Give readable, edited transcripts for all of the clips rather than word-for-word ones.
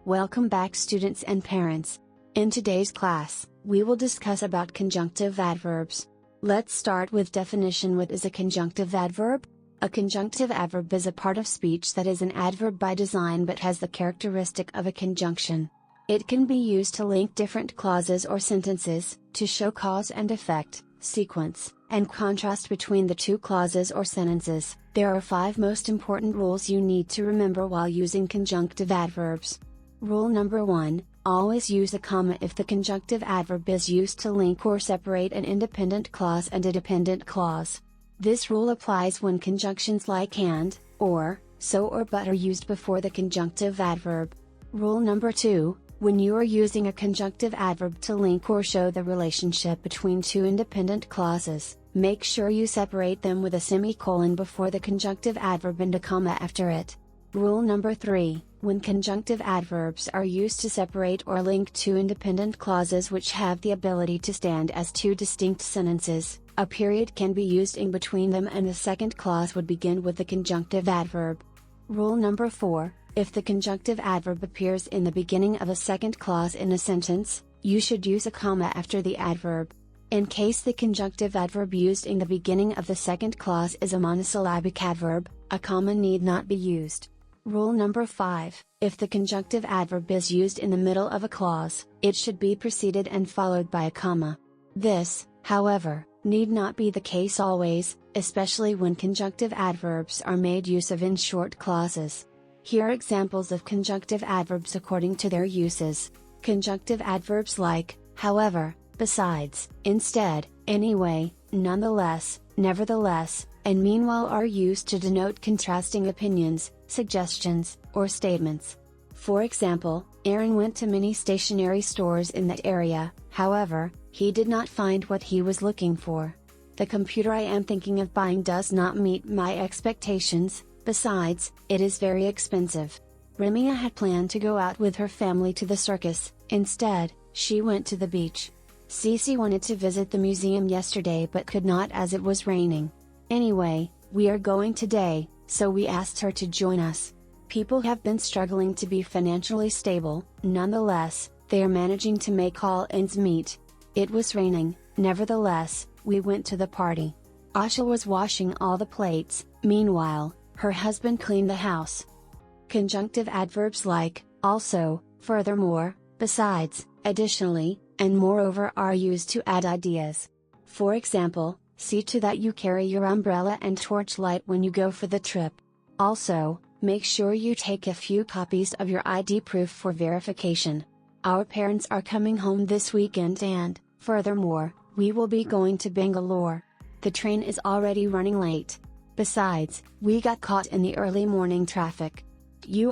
Welcome back students and parents. In today's class, we will discuss about conjunctive adverbs. Let's start with definition. What is a conjunctive adverb? A conjunctive adverb is a part of speech that is an adverb by design but has the characteristic of a conjunction. It can be used to link different clauses or sentences, to show cause and effect, sequence, and contrast between the two clauses or sentences. There are 5 most important rules you need to remember while using conjunctive adverbs. Rule number 1, always use a comma if the conjunctive adverb is used to link or separate an independent clause and a dependent clause. This rule applies when conjunctions like and, or, so or but are used before the conjunctive adverb. Rule number 2, when you are using a conjunctive adverb to link or show the relationship between two independent clauses, make sure you separate them with a semicolon before the conjunctive adverb and a comma after it. Rule number 3, when conjunctive adverbs are used to separate or link two independent clauses which have the ability to stand as two distinct sentences, a period can be used in between them and the second clause would begin with the conjunctive adverb. Rule number 4, if the conjunctive adverb appears in the beginning of a second clause in a sentence, you should use a comma after the adverb. In case the conjunctive adverb used in the beginning of the second clause is a monosyllabic adverb, a comma need not be used. Rule number 5, if the conjunctive adverb is used in the middle of a clause, it should be preceded and followed by a comma. This, however, need not be the case always, especially when conjunctive adverbs are made use of in short clauses. Here are examples of conjunctive adverbs according to their uses. Conjunctive adverbs like, however, besides, instead, anyway, nonetheless, nevertheless, and meanwhile are used to denote contrasting opinions, suggestions, or statements. For example, Aaron went to many stationery stores in that area, however, he did not find what he was looking for. The computer I am thinking of buying does not meet my expectations, besides, it is very expensive. Ramia had planned to go out with her family to the circus, instead, she went to the beach. Cece wanted to visit the museum yesterday but could not as it was raining. Anyway, we are going today, so we asked her to join us. People have been struggling to be financially stable, nonetheless, they are managing to make all ends meet. It was raining, nevertheless, we went to the party. Asha was washing all the plates, meanwhile, her husband cleaned the house. Conjunctive adverbs like, also, furthermore, besides, additionally, and moreover are used to add ideas. For example, see to that you carry your umbrella and torchlight when you go for the trip. Also, make sure you take a few copies of your ID proof for verification. Our parents are coming home this weekend and, furthermore, we will be going to Bangalore. The train is already running late. Besides, we got caught in the early morning traffic.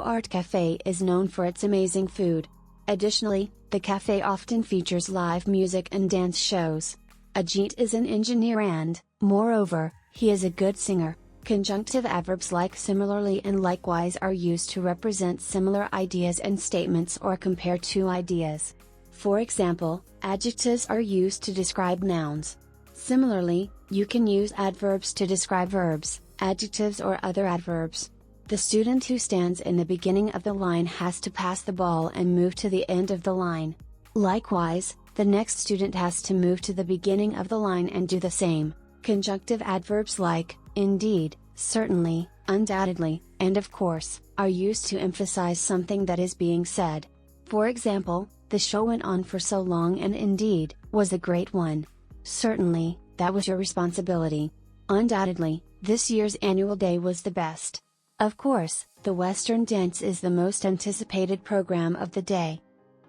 Art Cafe is known for its amazing food. Additionally, the cafe often features live music and dance shows. Ajit is an engineer and, moreover, he is a good singer. Conjunctive adverbs like similarly and likewise are used to represent similar ideas and statements or compare two ideas. For example, adjectives are used to describe nouns. Similarly, you can use adverbs to describe verbs, adjectives or other adverbs. The student who stands in the beginning of the line has to pass the ball and move to the end of the line. Likewise, the next student has to move to the beginning of the line and do the same. Conjunctive adverbs like, indeed, certainly, undoubtedly, and of course, are used to emphasize something that is being said. For example, the show went on for so long and indeed, was a great one. Certainly, that was your responsibility. Undoubtedly, this year's annual day was the best. Of course, the Western dance is the most anticipated program of the day.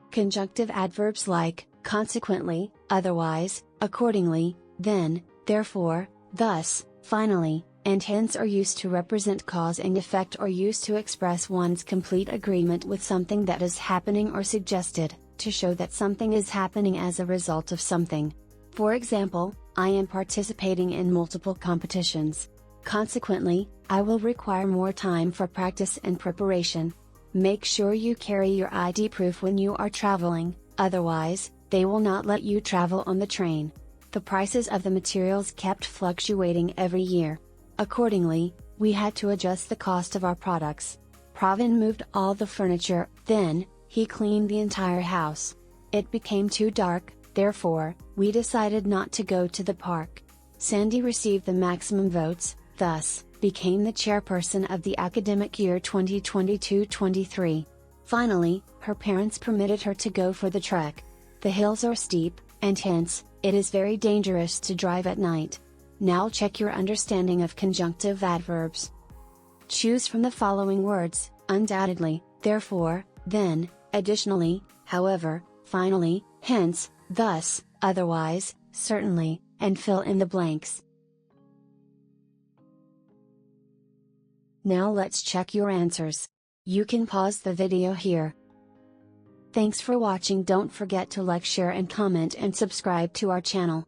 Conjunctive adverbs like, consequently, otherwise, accordingly, then, therefore, thus, finally, and hence are used to represent cause and effect or used to express one's complete agreement with something that is happening or suggested, to show that something is happening as a result of something. For example, I am participating in multiple competitions. Consequently, I will require more time for practice and preparation. Make sure you carry your ID proof when you are traveling, otherwise, they will not let you travel on the train. The prices of the materials kept fluctuating every year. Accordingly, we had to adjust the cost of our products. Pravin moved all the furniture, then, He cleaned the entire house. It became too dark, therefore, we decided not to go to the park. Sandy received the maximum votes, thus, became the chairperson of the academic year 2022-23. Finally, her parents permitted her to go for the trek. The hills are steep, and hence, it is very dangerous to drive at night. Now check your understanding of conjunctive adverbs. Choose from the following words: undoubtedly, therefore, then, additionally, however, finally, hence, thus, otherwise, certainly, and fill in the blanks. Now let's check your answers. You can pause the video here. Thanks for watching. Don't forget to like, share and comment and subscribe to our channel.